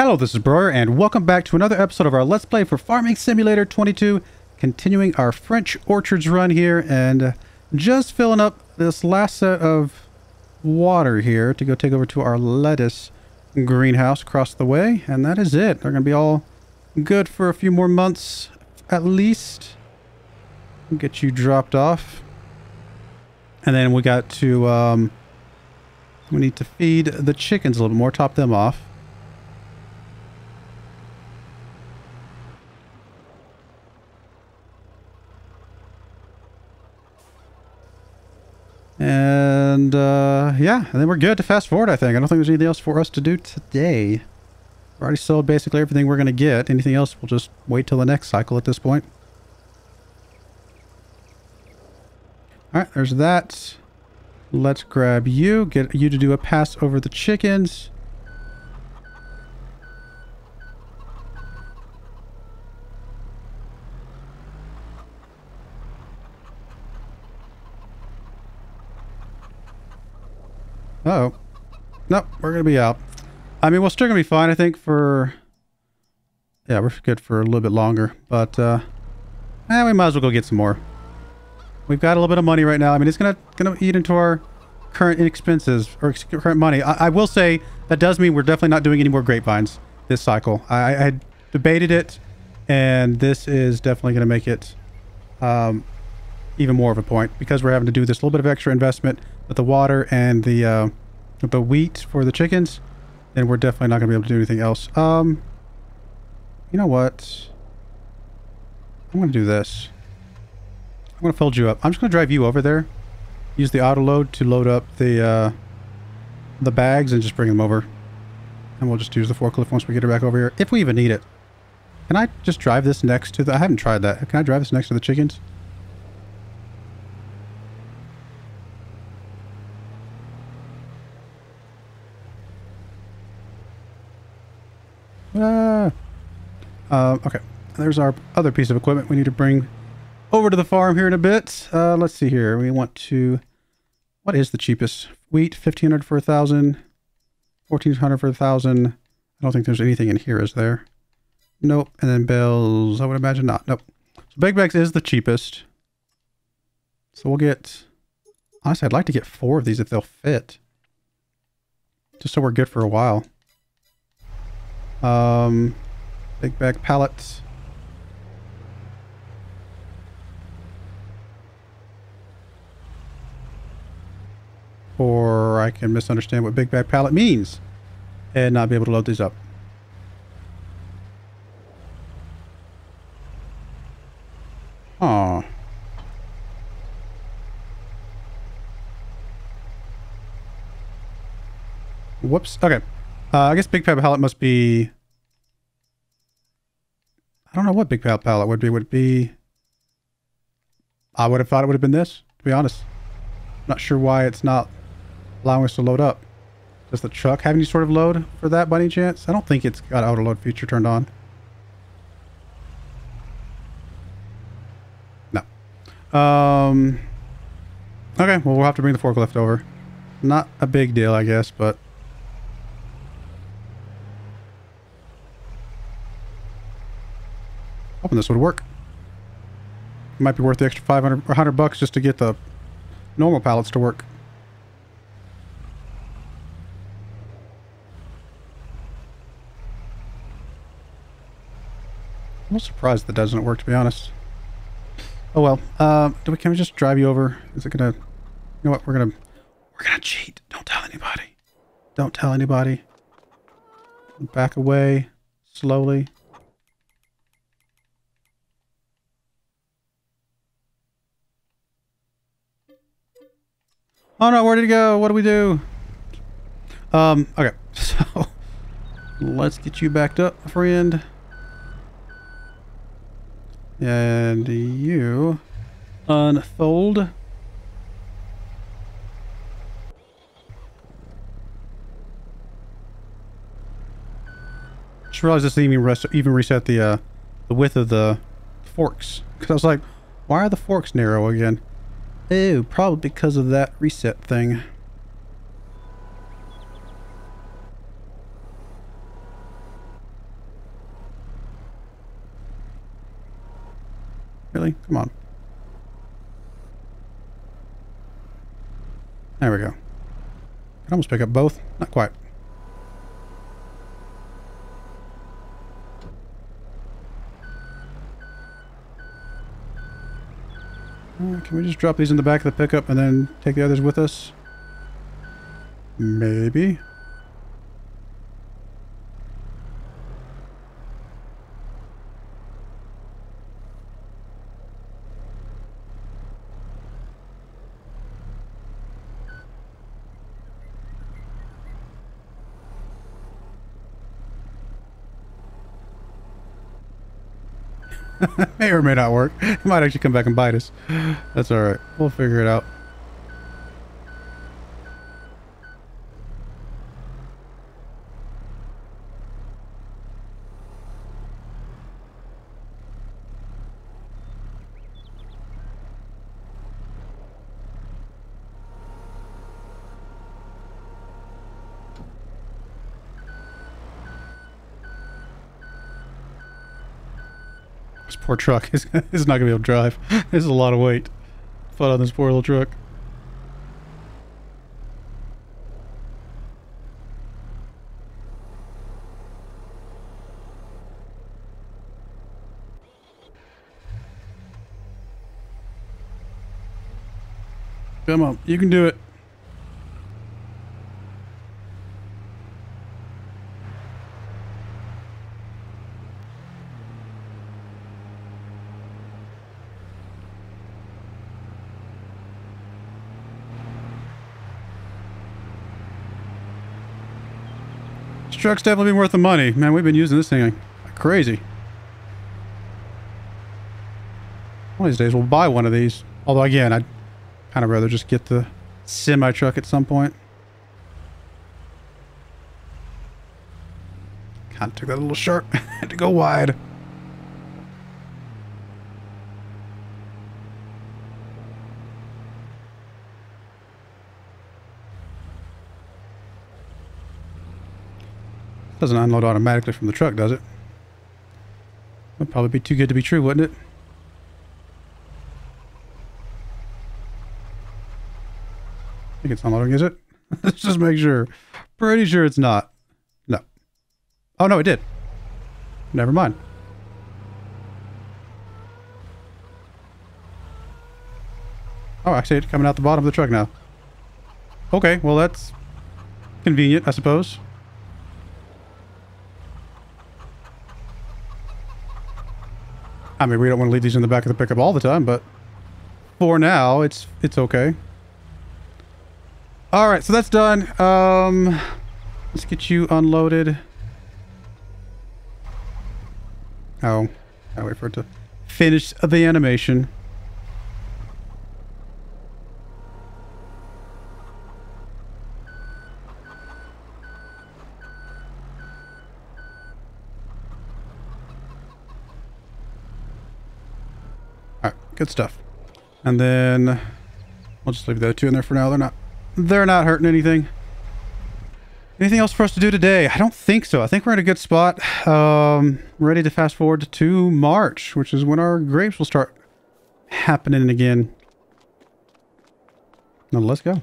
Hello, this is Broyar, and welcome back to another episode of our Let's Play for Farming Simulator 22, continuing our French orchards run here, and just filling up this last set of water here to go take over to our lettuce greenhouse across the way, and that is it. They're going to be all good for a few more months at least. Get you dropped off. And then we got to, we need to feed the chickens a little bit more, top them off. And, yeah, and then we're good to fast forward, I think. I don't think there's anything else for us to do today. We've already sold basically everything we're going to get. Anything else, we'll just wait till the next cycle at this point. Alright, there's that. Let's grab you. Get you to do a pass over the chickens. Uh-oh. Nope, we're going to be out. I mean, we're still going to be fine, I think, for... Yeah, we're good for a little bit longer. But, we might as well go get some more. We've got a little bit of money right now. I mean, it's gonna eat into our current expenses, or current money. I will say, that does mean we're definitely not doing any more grapevines this cycle. I debated it, and this is definitely going to make it even more of a point, because we're having to do this little bit of extra investment with the water and the wheat for the chickens, and we're definitely not going to be able to do anything else. You know what? I'm going to do this. I'm going to fold you up. I'm just going to drive you over there. Use the auto load to load up the bags and just bring them over. And we'll just use the forklift once we get it back over here, if we even need it. Can I just drive this next to the... I haven't tried that. Can I drive this next to the chickens? Okay. There's our other piece of equipment we need to bring over to the farm here in a bit. Let's see here. We want to... What is the cheapest? Wheat, 1,500 for 1,000. 1,400 for 1,000. I don't think there's anything in here, is there? Nope. And then bales, I would imagine not. Nope. So big bags is the cheapest. So we'll get... Honestly, I'd like to get 4 of these if they'll fit. Just so we're good for a while. Big bag pallets. Or I can misunderstand what big bag pallet means and not be able to load these up. Aw. Whoops. Okay. I guess big bag pallet must be... I don't know what big bag pallet would be. Would it be... I would have thought it would have been this, to be honest. Not sure why it's not allowing us to load up. Does the truck have any sort of load for that by any chance? I don't think it's got auto load feature turned on. No. Okay, well, we'll have to bring the forklift over. Not a big deal, I guess, but... Hoping this would work. It might be worth the extra 500 or 100 bucks just to get the normal pallets to work. I'm surprised that doesn't work, to be honest. Oh well. Can we just drive you over? Is it gonna... You know what? We're gonna cheat. Don't tell anybody. Don't tell anybody. Back away. Slowly. Oh no, where did it go? What do we do? Okay. So, let's get you backed up, friend. And you unfold. Just realized this didn't even reset the width of the forks. Because I was like, why are the forks narrow again? Oh, probably because of that reset thing. Really? Come on. There we go. Can almost pick up both. Not quite. Can we just drop these in the back of the pickup and then take the others with us? Maybe. May or may not work. It might actually come back and bite us. That's alright. We'll figure it out. This poor truck is not going to be able to drive. This is a lot of weight. Put on this poor little truck. Come on, you can do it. This truck's definitely been worth the money. Man, we've been using this thing like crazy. One of these days we'll buy one of these. Although again, I'd kind of rather just get the semi-truck at some point. God, took that a little short. Had to go wide. Doesn't unload automatically from the truck, does it? Would probably be too good to be true, wouldn't it? I think it's unloading, is it? Let's just make sure. Pretty sure it's not. No. Oh, no, it did. Never mind. Oh, I see it coming out the bottom of the truck now. Okay, well, that's convenient, I suppose. I mean, we don't want to leave these in the back of the pickup all the time, but for now, it's okay. All right, so that's done. Let's get you unloaded. Oh, I'll wait for it to finish the animation. All right, good stuff. And then we'll just leave the other two in there for now. They're not hurting anything. Anything else for us to do today? I don't think so. I think we're in a good spot. Ready to fast forward to March, which is when our grapes will start happening again. Now let's go.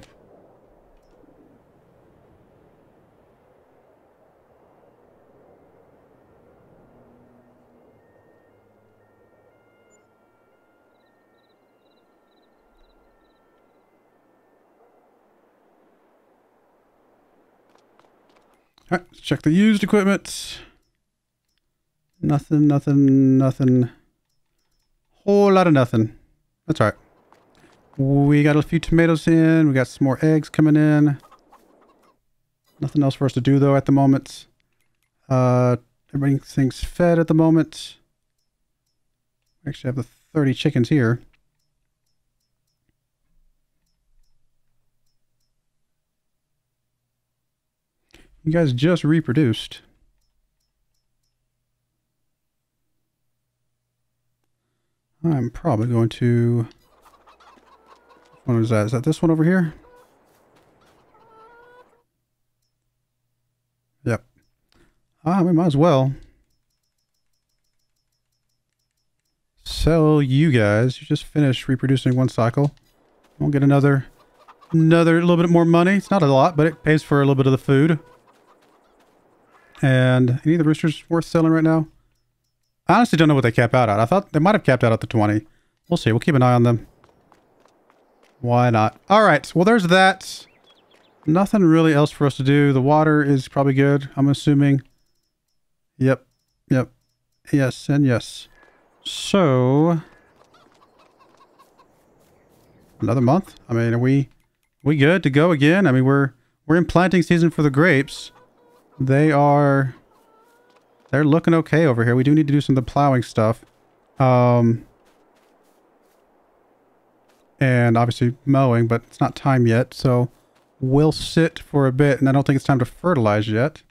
All right, let's check the used equipment. Nothing. Whole lot of nothing. That's all right. We got a few tomatoes in. We got some more eggs coming in. Nothing else for us to do, though, at the moment. Everything's fed at the moment. We actually have the 30 chickens here. You guys just reproduced. I'm probably going to... What is that? Is that this one over here? Yep. We might as well. sell you guys. You just finished reproducing one cycle. We'll get another little bit more money. It's not a lot, but it pays for a little bit of the food. And any of the roosters worth selling right now? I honestly don't know what they cap out at. I thought they might have capped out at the 20. We'll see. We'll keep an eye on them. Why not? All right. Well, there's that. Nothing really else for us to do. The water is probably good, I'm assuming. Yep. Yep. Yes and yes. So, another month? I mean, are we good to go again? I mean, we're in planting season for the grapes. They're looking okay over here. We do need to do some of the plowing stuff. And obviously mowing, but it's not time yet, so we'll sit for a bit, and I don't think it's time to fertilize yet.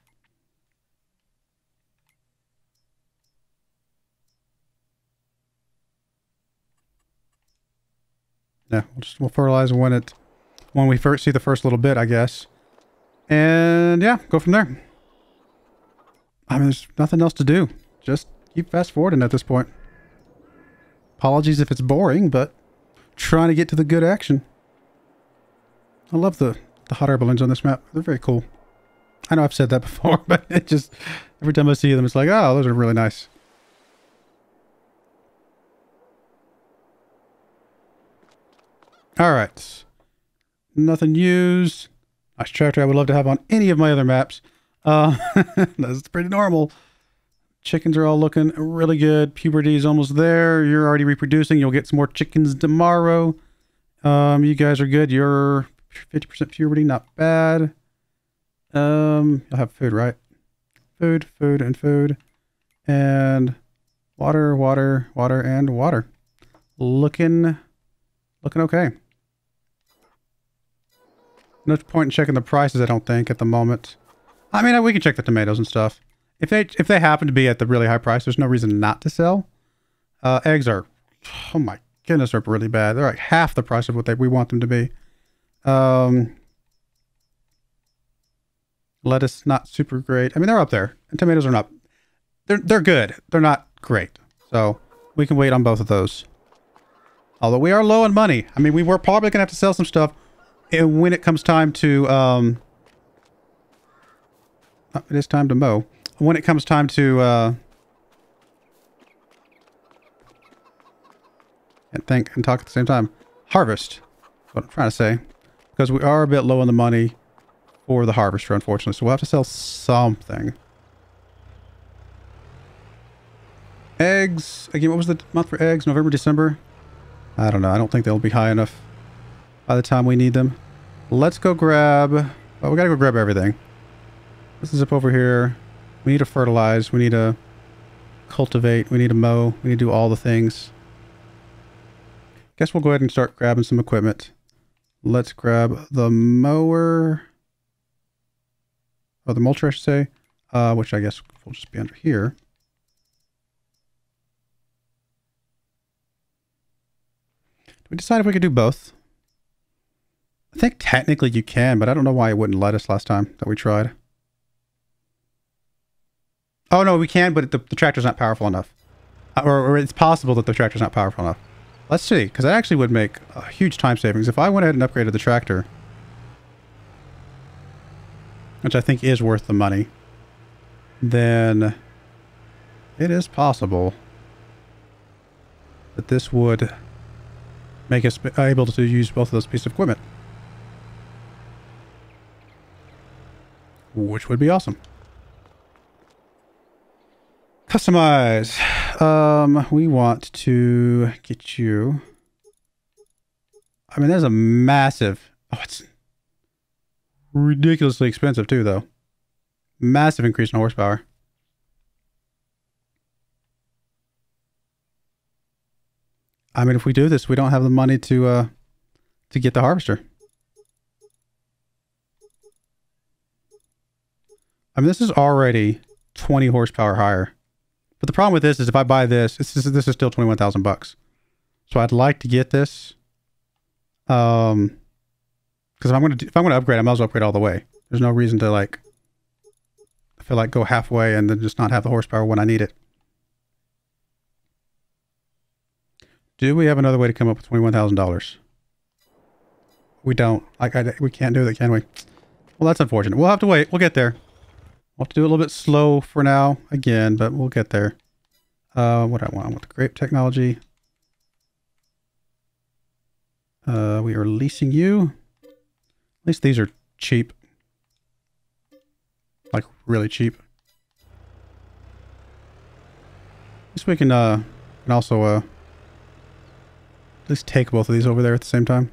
Yeah, we'll fertilize when we first see the first little bit, I guess. And yeah, go from there. I mean, there's nothing else to do. Just keep fast forwarding at this point. Apologies if it's boring, but trying to get to the good action. I love the hot air balloons on this map. They're very cool. I know I've said that before, but it just, every time I see them, it's like, oh, those are really nice. All right. Nothing used. Nice tractor I would love to have on any of my other maps. That's pretty normal. Chickens are all looking really good. Puberty is almost there. You're already reproducing. You'll get some more chickens tomorrow. You guys are good. You're 50% puberty. Not bad. You'll have food, right? Food, and food. And water, and water. Looking okay. No point in checking the prices, I don't think, at the moment. I mean, we can check the tomatoes and stuff. If they happen to be at the really high price, there's no reason not to sell. Eggs are, oh my goodness, they're really bad. They're like half the price of what we want them to be. Lettuce, not super great. I mean, they're up there. And tomatoes are not. They're good. They're not great. So we can wait on both of those. Although we are low on money. I mean, we were probably going to have to sell some stuff. And when it comes time to, it is time to mow. When it comes time to, and think and talk at the same time, harvest, that's what I'm trying to say, because we are a bit low on the money for the harvester, unfortunately. So we'll have to sell something. Eggs, again, what was the month for eggs? November, December? I don't know. I don't think they'll be high enough by the time we need them. Let's go grab, well, we gotta go grab everything. Let's zip over here. We need to fertilize. We need to cultivate. We need to mow. We need to do all the things. Guess we'll go ahead and start grabbing some equipment. Let's grab the mower. Or the mulcher, I should say. Which I guess will just be under here. Did we decide if we could do both? I think technically you can, but I don't know why it wouldn't let us last time that we tried. Oh, no, we can, but the tractor's not powerful enough. Or it's possible that the tractor's not powerful enough. Let's see, because that actually would make a huge time savings. If I went ahead and upgraded the tractor, which I think is worth the money, then it is possible that this would make us able to use both of those pieces of equipment. Which would be awesome. Customize. We want to get you. I mean, there's a massive. Oh, it's ridiculously expensive too, though. Massive increase in horsepower. I mean, if we do this, we don't have the money to get the harvester. I mean, this is already 20 horsepower higher. But the problem with this is if I buy this, this is still 21,000 bucks. So I'd like to get this. Because if I'm gonna upgrade, I might as well upgrade all the way. There's no reason to I feel like go halfway and then just not have the horsepower when I need it. Do we have another way to come up with $21,000? We don't. We can't do that, can we? Well, that's unfortunate. We'll have to wait. We'll get there. We'll have to do it a little bit slow for now, again, but we'll get there. What I want the grape technology. We are leasing you. At least these are cheap. Like, really cheap. At least we can also, at least take both of these over there at the same time.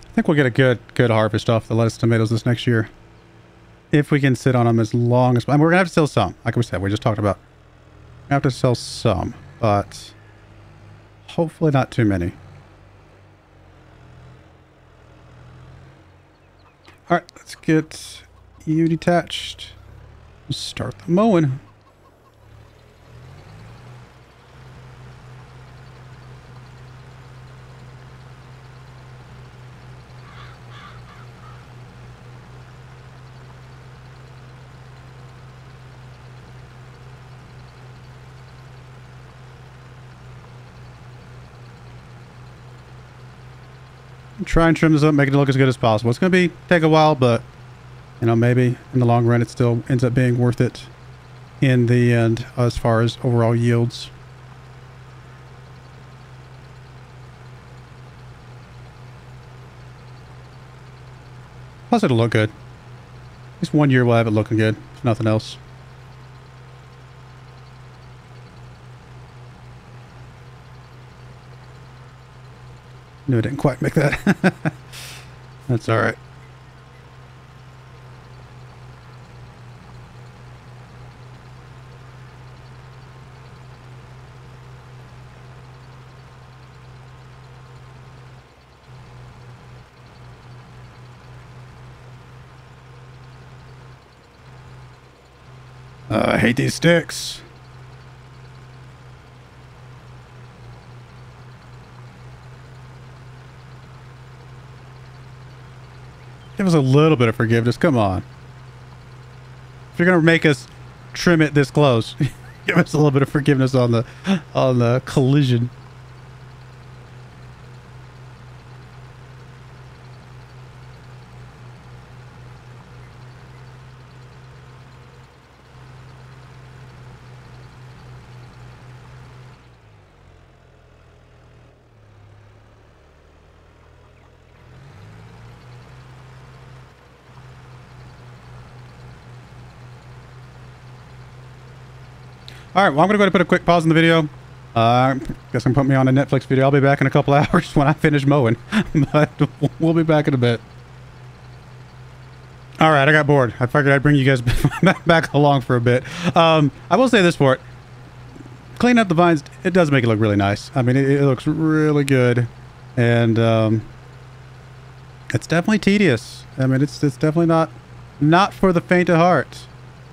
I think we'll get a good harvest off the lettuce tomatoes this next year. If we can sit on them as long as... I mean, we're going to have to sell some. Like we said, we just talked about. We're going to have to sell some, but hopefully not too many. Alright, let's get you detached. Start the mowing. Try and trim this up, make it look as good as possible. It's going to take a while, but you know, maybe in the long run it still ends up being worth it in the end as far as overall yields. Plus it'll look good. At least 1 year we'll have it looking good, if nothing else. No, I didn't quite make that. That's all right. I hate these sticks. Give us a little bit of forgiveness. Come on. If you're gonna make us trim it this close, give us a little bit of forgiveness on the collision. Alright, well, I'm going to go ahead and put a quick pause in the video. Guess I'm putting me on a Netflix video. I'll be back in a couple hours when I finish mowing. But we'll be back in a bit. Alright, I got bored. I figured I'd bring you guys back along for a bit. I will say this for it. Cleaning up the vines, it does make it look really nice. I mean, it looks really good. And it's definitely tedious. I mean, it's definitely not for the faint of heart.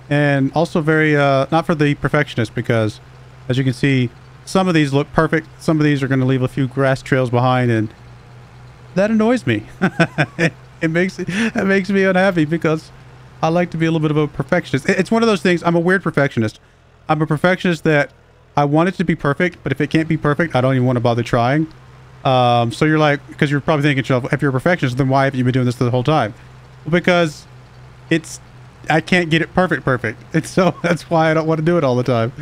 And also very, not for the perfectionist, because as you can see, some of these look perfect. Some of these are going to leave a few grass trails behind, and that annoys me. it makes me unhappy because I like to be a little bit of a perfectionist. It's one of those things. I'm a weird perfectionist. I'm a perfectionist that I want it to be perfect, but if it can't be perfect, I don't even want to bother trying. So you're like, because you're probably thinking to yourself, if you're a perfectionist, then why haven't you been doing this the whole time? Well, because I can't get it perfect. And so that's why I don't want to do it all the time.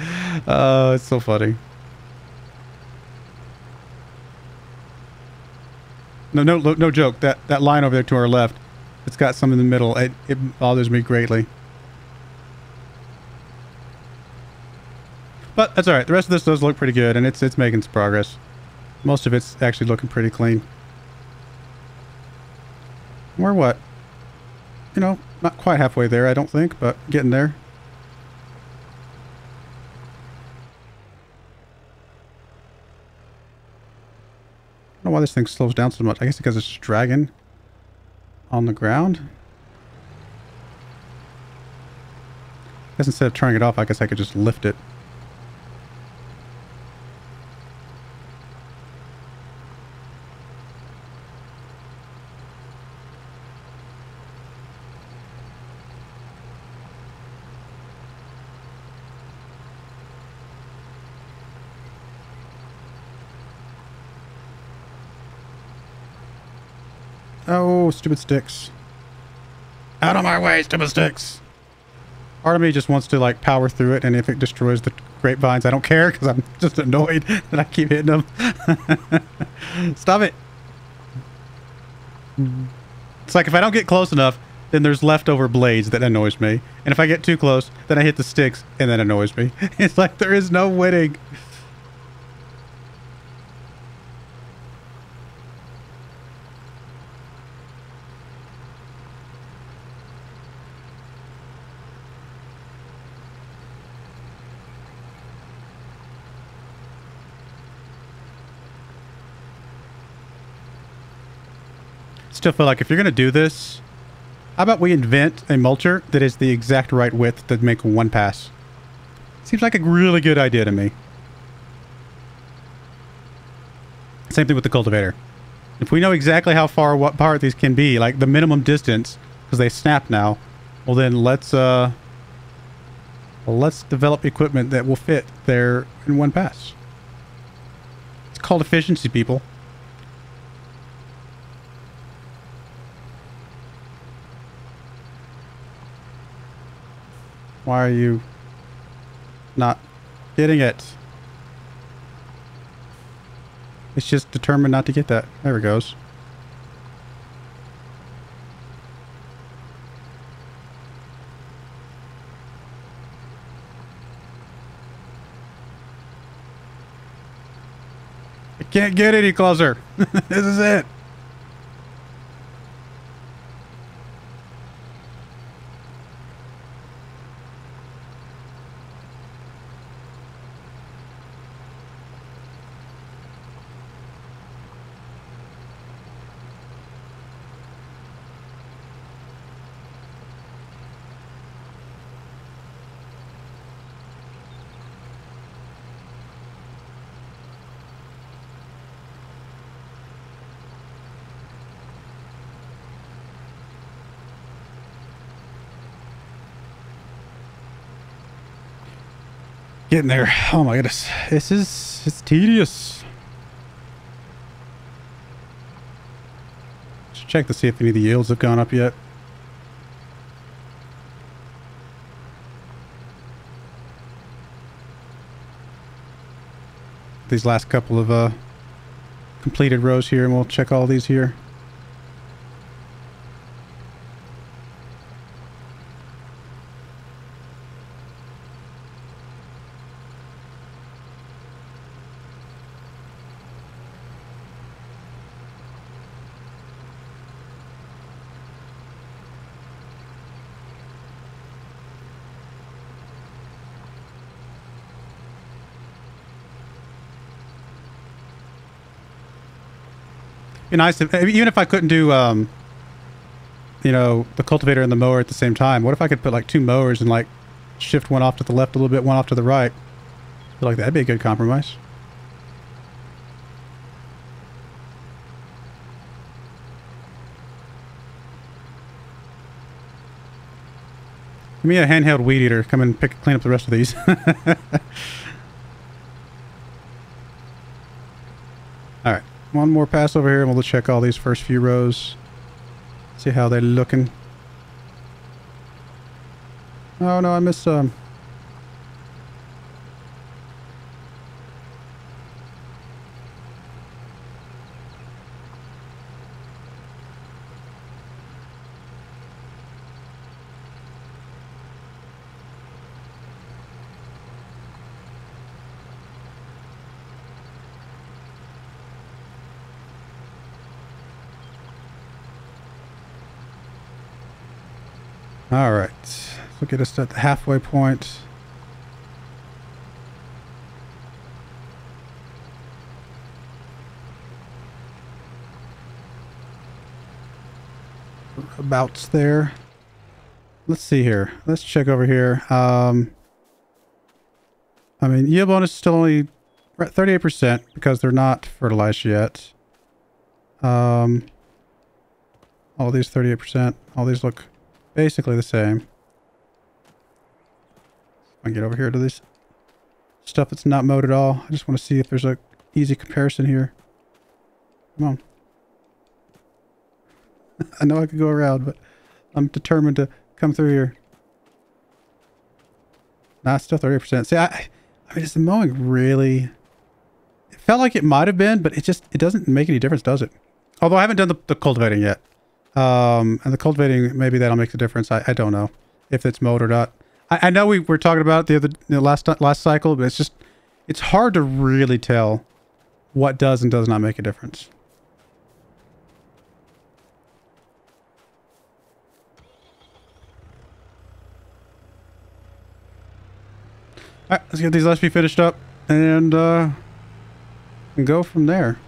It's so funny. No joke. That line over there to our left, it's got some in the middle. It bothers me greatly. But that's all right. The rest of this does look pretty good, and it's making some progress. Most of it's actually looking pretty clean. We're what? You know, not quite halfway there, I don't think, but getting there. I don't know why this thing slows down so much. I guess because it's dragging on the ground. I guess instead of turning it off, I guess I could just lift it. Oh, stupid sticks. Out of my way, stupid sticks. Part of me just wants to like power through it, and if it destroys the grapevines, I don't care because I'm just annoyed that I keep hitting them. Stop it. It's like if I don't get close enough, then there's leftover blades that annoys me. And if I get too close, then I hit the sticks and that annoys me. It's like there is no winning. Still feel like if you're going to do this, how about we invent a mulcher that is the exact right width to make one pass? Seems like a really good idea to me. Same thing with the cultivator. If we know exactly how far what part these can be, like the minimum distance, because they snap now, well then let's develop equipment that will fit there in one pass. It's called efficiency, people. Why are you not getting it? It's just determined not to get that. There it goes. I can't get any closer. This is it. Getting there. Oh my goodness. It's tedious. Should check to see if any of the yields have gone up yet. These last couple of completed rows here, and we'll check all these here. Be nice if, even if I couldn't do, you know, the cultivator and the mower at the same time. What if I could put like two mowers and like shift one off to the left a little bit, one off to the right? I feel like that'd be a good compromise. Give me a handheld weed eater. Come and clean up the rest of these. All right. One more pass over here and we'll check all these first few rows. See how they're looking. Oh no, I missed some. All right. So get us at the halfway point. Abouts there. Let's see here. Let's check over here. I mean, yield bonus is still only at 38% because they're not fertilized yet. All these 38%. All these look basically the same. I can get over here to this stuff that's not mowed at all. I just want to see if there's a easy comparison here. Come on. I know I could go around, but I'm determined to come through here. Nah, it's still 30%. See, I mean, is the mowing really... It felt like it might have been, but it doesn't make any difference, does it? Although I haven't done the cultivating yet. And the cultivating, maybe that'll make the difference. I don't know if it's mowed or not. I know we were talking about it last cycle, but it's hard to really tell what does and does not make a difference. All right, let's get these last few finished up and go from there.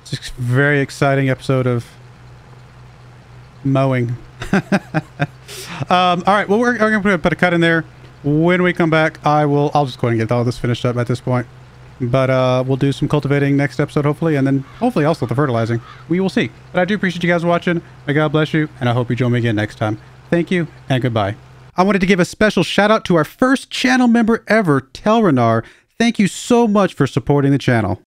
It's a very exciting episode of mowing. All right, well, we're going to put a cut in there. When we come back, I'll just go ahead and get all this finished up at this point. But we'll do some cultivating next episode, hopefully, and then hopefully also the fertilizing. We will see. But I do appreciate you guys watching. May God bless you, and I hope you join me again next time. Thank you, and goodbye. I wanted to give a special shout out to our first channel member ever, Telrenar. Thank you so much for supporting the channel.